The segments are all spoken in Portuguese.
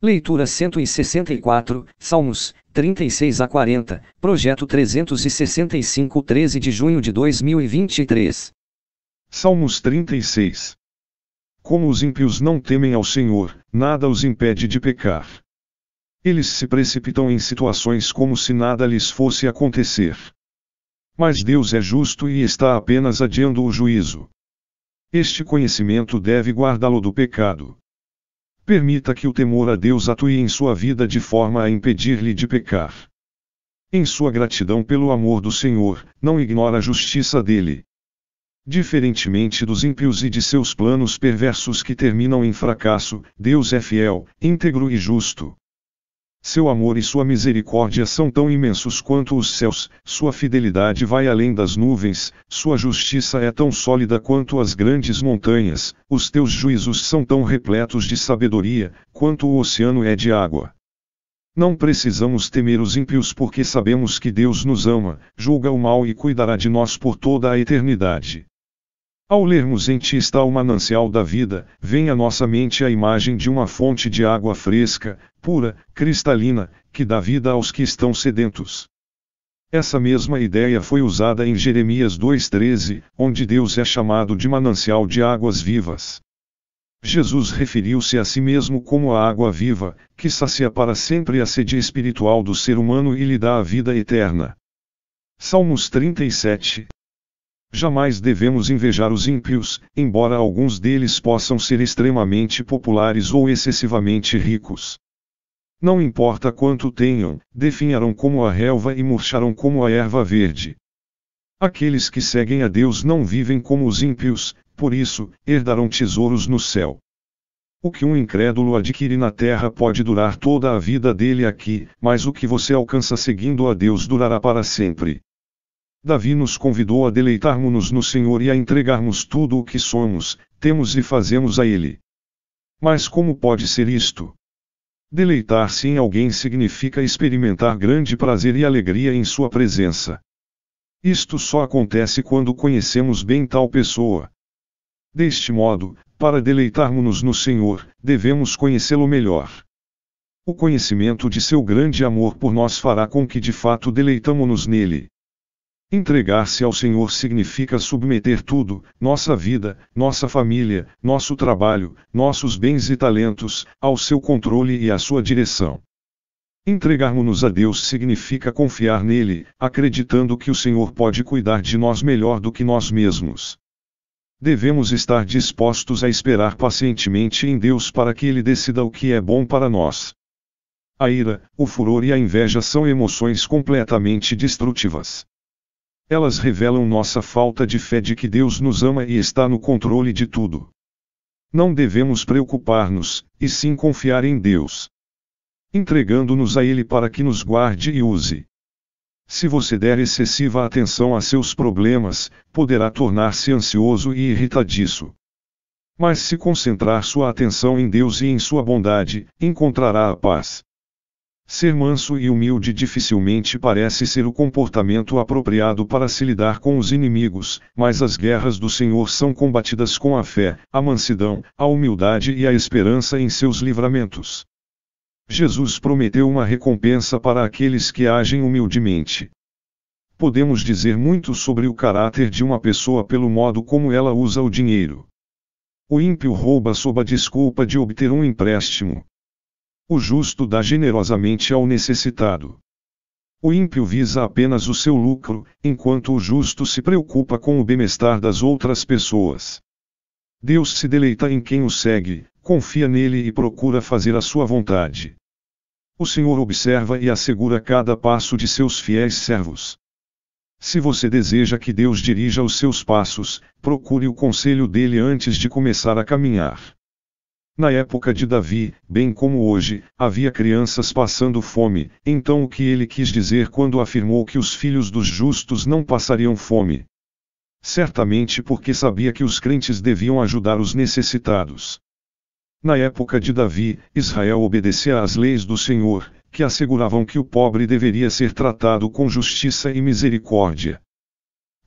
Leitura 164, Salmos, 36 a 40, Projeto 365, 13 de junho de 2023. Salmos 36. Como os ímpios não temem ao Senhor, nada os impede de pecar. Eles se precipitam em situações como se nada lhes fosse acontecer. Mas Deus é justo e está apenas adiando o juízo. Este conhecimento deve guardá-lo do pecado. Permita que o temor a Deus atue em sua vida de forma a impedir-lhe de pecar. Em sua gratidão pelo amor do Senhor, não ignora a justiça dele. Diferentemente dos ímpios e de seus planos perversos que terminam em fracasso, Deus é fiel, íntegro e justo. Seu amor e sua misericórdia são tão imensos quanto os céus, sua fidelidade vai além das nuvens, sua justiça é tão sólida quanto as grandes montanhas, os teus juízos são tão repletos de sabedoria, quanto o oceano é de água. Não precisamos temer os ímpios porque sabemos que Deus nos ama, julga o mal e cuidará de nós por toda a eternidade. Ao lermos em Ti está o manancial da vida, vem à nossa mente a imagem de uma fonte de água fresca, pura, cristalina, que dá vida aos que estão sedentos. Essa mesma ideia foi usada em Jeremias 2,13, onde Deus é chamado de manancial de águas vivas. Jesus referiu-se a si mesmo como a água viva, que sacia para sempre a sede espiritual do ser humano e lhe dá a vida eterna. Salmos 37. Jamais devemos invejar os ímpios, embora alguns deles possam ser extremamente populares ou excessivamente ricos. Não importa quanto tenham, definharão como a relva e murcharão como a erva verde. Aqueles que seguem a Deus não vivem como os ímpios, por isso, herdarão tesouros no céu. O que um incrédulo adquire na terra pode durar toda a vida dele aqui, mas o que você alcança seguindo a Deus durará para sempre. Davi nos convidou a deleitarmos-nos no Senhor e a entregarmos tudo o que somos, temos e fazemos a Ele. Mas como pode ser isto? Deleitar-se em alguém significa experimentar grande prazer e alegria em sua presença. Isto só acontece quando conhecemos bem tal pessoa. Deste modo, para deleitarmos-nos no Senhor, devemos conhecê-lo melhor. O conhecimento de seu grande amor por nós fará com que de fato deleitamo-nos nele. Entregar-se ao Senhor significa submeter tudo, nossa vida, nossa família, nosso trabalho, nossos bens e talentos, ao seu controle e à sua direção. Entregarmos-nos a Deus significa confiar nele, acreditando que o Senhor pode cuidar de nós melhor do que nós mesmos. Devemos estar dispostos a esperar pacientemente em Deus para que Ele decida o que é bom para nós. A ira, o furor e a inveja são emoções completamente destrutivas. Elas revelam nossa falta de fé de que Deus nos ama e está no controle de tudo. Não devemos preocupar-nos, e sim confiar em Deus, entregando-nos a Ele para que nos guarde e use. Se você der excessiva atenção a seus problemas, poderá tornar-se ansioso e irritadiço. Mas se concentrar sua atenção em Deus e em sua bondade, encontrará a paz. Ser manso e humilde dificilmente parece ser o comportamento apropriado para se lidar com os inimigos, mas as guerras do Senhor são combatidas com a fé, a mansidão, a humildade e a esperança em seus livramentos. Jesus prometeu uma recompensa para aqueles que agem humildemente. Podemos dizer muito sobre o caráter de uma pessoa pelo modo como ela usa o dinheiro. O ímpio rouba sob a desculpa de obter um empréstimo. O justo dá generosamente ao necessitado. O ímpio visa apenas o seu lucro, enquanto o justo se preocupa com o bem-estar das outras pessoas. Deus se deleita em quem o segue, confia nele e procura fazer a sua vontade. O Senhor observa e assegura cada passo de seus fiéis servos. Se você deseja que Deus dirija os seus passos, procure o conselho dele antes de começar a caminhar. Na época de Davi, bem como hoje, havia crianças passando fome, então o que ele quis dizer quando afirmou que os filhos dos justos não passariam fome? Certamente porque sabia que os crentes deviam ajudar os necessitados. Na época de Davi, Israel obedecia às leis do Senhor, que asseguravam que o pobre deveria ser tratado com justiça e misericórdia.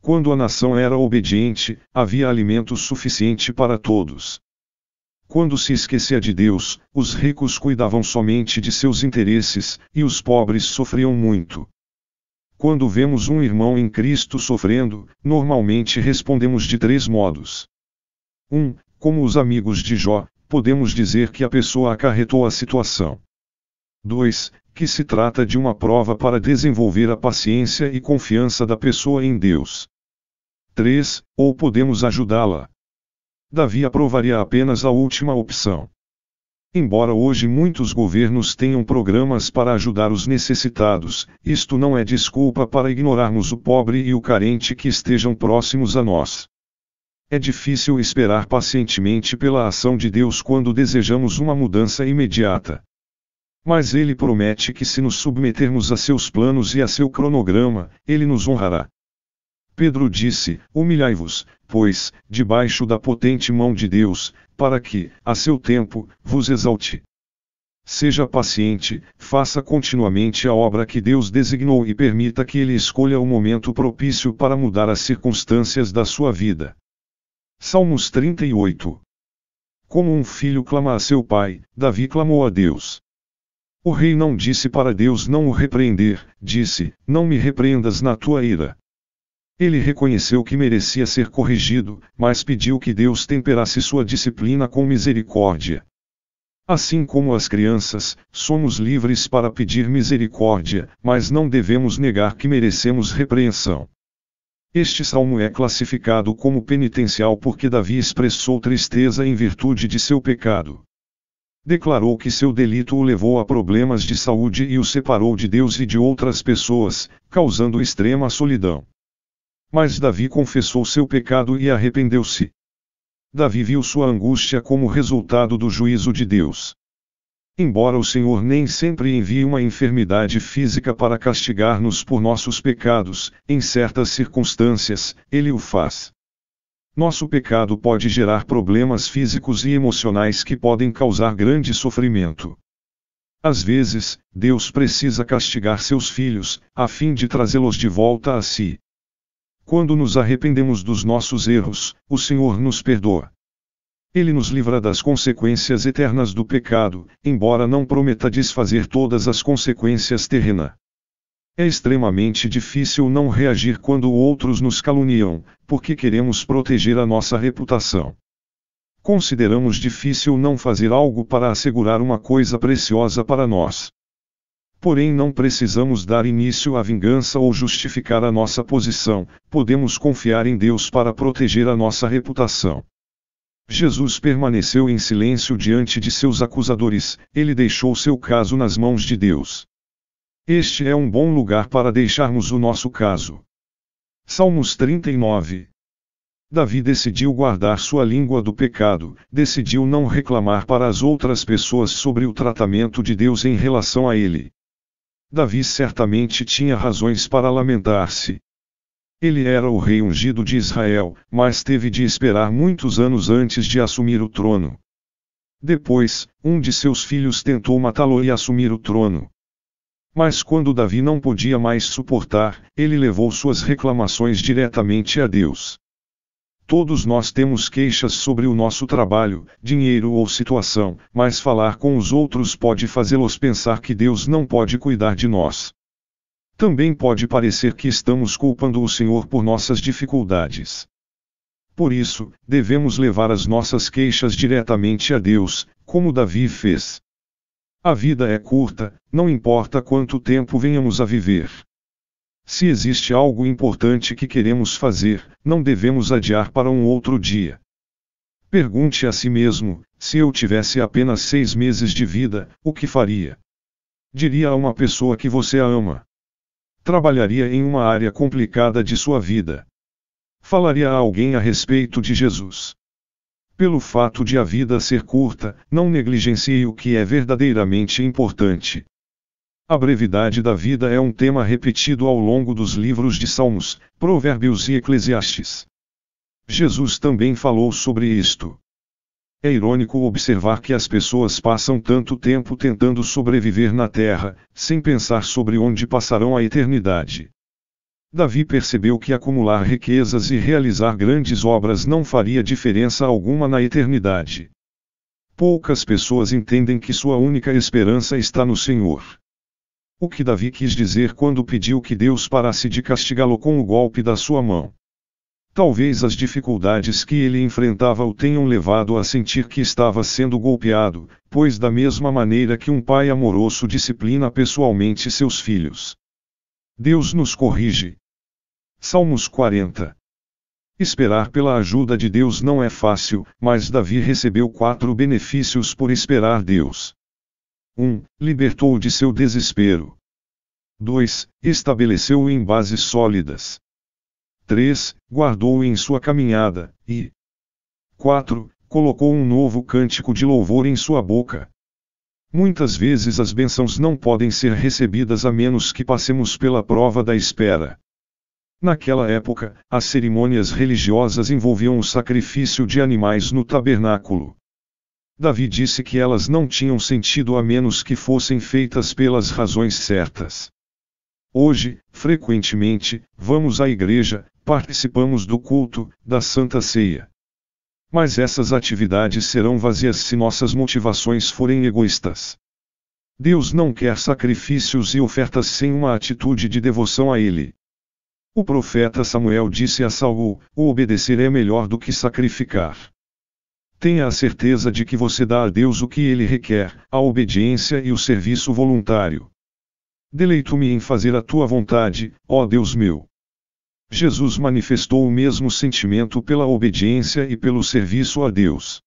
Quando a nação era obediente, havia alimento suficiente para todos. Quando se esquecia de Deus, os ricos cuidavam somente de seus interesses, e os pobres sofriam muito. Quando vemos um irmão em Cristo sofrendo, normalmente respondemos de 3 modos. 1. Como os amigos de Jó, podemos dizer que a pessoa acarretou a situação. 2. Que se trata de uma prova para desenvolver a paciência e confiança da pessoa em Deus. 3. Ou podemos ajudá-la. Davi aprovaria apenas a última opção. Embora hoje muitos governos tenham programas para ajudar os necessitados, isto não é desculpa para ignorarmos o pobre e o carente que estejam próximos a nós. É difícil esperar pacientemente pela ação de Deus quando desejamos uma mudança imediata. Mas Ele promete que se nos submetermos a seus planos e a seu cronograma, Ele nos honrará. Pedro disse: humilhai-vos, pois, debaixo da potente mão de Deus, para que, a seu tempo, vos exalte. Seja paciente, faça continuamente a obra que Deus designou e permita que Ele escolha o momento propício para mudar as circunstâncias da sua vida. Salmos 38. Como um filho clama a seu pai, Davi clamou a Deus. O rei não disse para Deus não o repreender, disse: não me repreendas na tua ira. Ele reconheceu que merecia ser corrigido, mas pediu que Deus temperasse sua disciplina com misericórdia. Assim como as crianças, somos livres para pedir misericórdia, mas não devemos negar que merecemos repreensão. Este salmo é classificado como penitencial porque Davi expressou tristeza em virtude de seu pecado. Declarou que seu delito o levou a problemas de saúde e o separou de Deus e de outras pessoas, causando extrema solidão. Mas Davi confessou seu pecado e arrependeu-se. Davi viu sua angústia como resultado do juízo de Deus. Embora o Senhor nem sempre envie uma enfermidade física para castigar-nos por nossos pecados, em certas circunstâncias, Ele o faz. Nosso pecado pode gerar problemas físicos e emocionais que podem causar grande sofrimento. Às vezes, Deus precisa castigar seus filhos, a fim de trazê-los de volta a si. Quando nos arrependemos dos nossos erros, o Senhor nos perdoa. Ele nos livra das consequências eternas do pecado, embora não prometa desfazer todas as consequências terrenas. É extremamente difícil não reagir quando outros nos caluniam, porque queremos proteger a nossa reputação. Consideramos difícil não fazer algo para assegurar uma coisa preciosa para nós. Porém, não precisamos dar início à vingança ou justificar a nossa posição, podemos confiar em Deus para proteger a nossa reputação. Jesus permaneceu em silêncio diante de seus acusadores, ele deixou seu caso nas mãos de Deus. Este é um bom lugar para deixarmos o nosso caso. Salmos 39. Davi decidiu guardar sua língua do pecado, decidiu não reclamar para as outras pessoas sobre o tratamento de Deus em relação a ele. Davi certamente tinha razões para lamentar-se. Ele era o rei ungido de Israel, mas teve de esperar muitos anos antes de assumir o trono. Depois, um de seus filhos tentou matá-lo e assumir o trono. Mas quando Davi não podia mais suportar, ele levou suas reclamações diretamente a Deus. Todos nós temos queixas sobre o nosso trabalho, dinheiro ou situação, mas falar com os outros pode fazê-los pensar que Deus não pode cuidar de nós. Também pode parecer que estamos culpando o Senhor por nossas dificuldades. Por isso, devemos levar as nossas queixas diretamente a Deus, como Davi fez. A vida é curta, não importa quanto tempo venhamos a viver. Se existe algo importante que queremos fazer, não devemos adiar para um outro dia. Pergunte a si mesmo: se eu tivesse apenas 6 meses de vida, o que faria? Diria a uma pessoa que você a ama. Trabalharia em uma área complicada de sua vida. Falaria a alguém a respeito de Jesus. Pelo fato de a vida ser curta, não negligencie o que é verdadeiramente importante. A brevidade da vida é um tema repetido ao longo dos livros de Salmos, Provérbios e Eclesiastes. Jesus também falou sobre isto. É irônico observar que as pessoas passam tanto tempo tentando sobreviver na terra, sem pensar sobre onde passarão a eternidade. Davi percebeu que acumular riquezas e realizar grandes obras não faria diferença alguma na eternidade. Poucas pessoas entendem que sua única esperança está no Senhor. O que Davi quis dizer quando pediu que Deus parasse de castigá-lo com o golpe da sua mão? Talvez as dificuldades que ele enfrentava o tenham levado a sentir que estava sendo golpeado, pois da mesma maneira que um pai amoroso disciplina pessoalmente seus filhos, Deus nos corrige. Salmos 40. Esperar pela ajuda de Deus não é fácil, mas Davi recebeu 4 benefícios por esperar Deus. 1. Libertou-o de seu desespero. 2. Estabeleceu-o em bases sólidas. 3. Guardou-o em sua caminhada, e 4. Colocou um novo cântico de louvor em sua boca. Muitas vezes as bênçãos não podem ser recebidas a menos que passemos pela prova da espera. Naquela época, as cerimônias religiosas envolviam o sacrifício de animais no tabernáculo. Davi disse que elas não tinham sentido a menos que fossem feitas pelas razões certas. Hoje, frequentemente, vamos à igreja, participamos do culto, da Santa Ceia. Mas essas atividades serão vazias se nossas motivações forem egoístas. Deus não quer sacrifícios e ofertas sem uma atitude de devoção a Ele. O profeta Samuel disse a Saul: o obedecer é melhor do que sacrificar. Tenha a certeza de que você dá a Deus o que Ele requer, a obediência e o serviço voluntário. Deleito-me em fazer a tua vontade, ó Deus meu. Jesus manifestou o mesmo sentimento pela obediência e pelo serviço a Deus.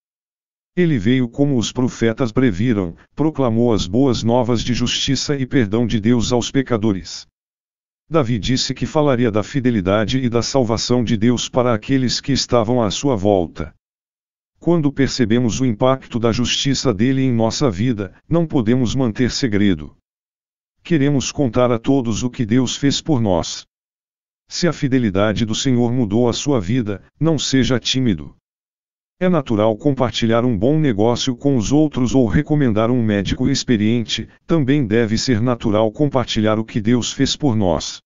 Ele veio como os profetas previram, proclamou as boas novas de justiça e perdão de Deus aos pecadores. Davi disse que falaria da fidelidade e da salvação de Deus para aqueles que estavam à sua volta. Quando percebemos o impacto da justiça dele em nossa vida, não podemos manter segredo. Queremos contar a todos o que Deus fez por nós. Se a fidelidade do Senhor mudou a sua vida, não seja tímido. É natural compartilhar um bom negócio com os outros ou recomendar um médico experiente, também deve ser natural compartilhar o que Deus fez por nós.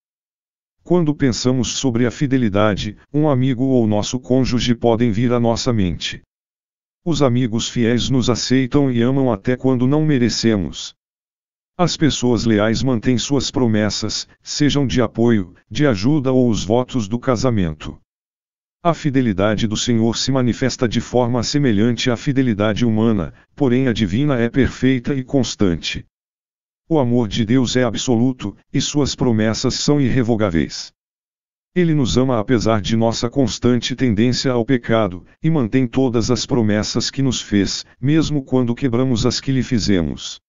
Quando pensamos sobre a fidelidade, um amigo ou nosso cônjuge podem vir à nossa mente. Os amigos fiéis nos aceitam e amam até quando não merecemos. As pessoas leais mantêm suas promessas, sejam de apoio, de ajuda ou os votos do casamento. A fidelidade do Senhor se manifesta de forma semelhante à fidelidade humana, porém a divina é perfeita e constante. O amor de Deus é absoluto, e suas promessas são irrevogáveis. Ele nos ama apesar de nossa constante tendência ao pecado, e mantém todas as promessas que nos fez, mesmo quando quebramos as que lhe fizemos.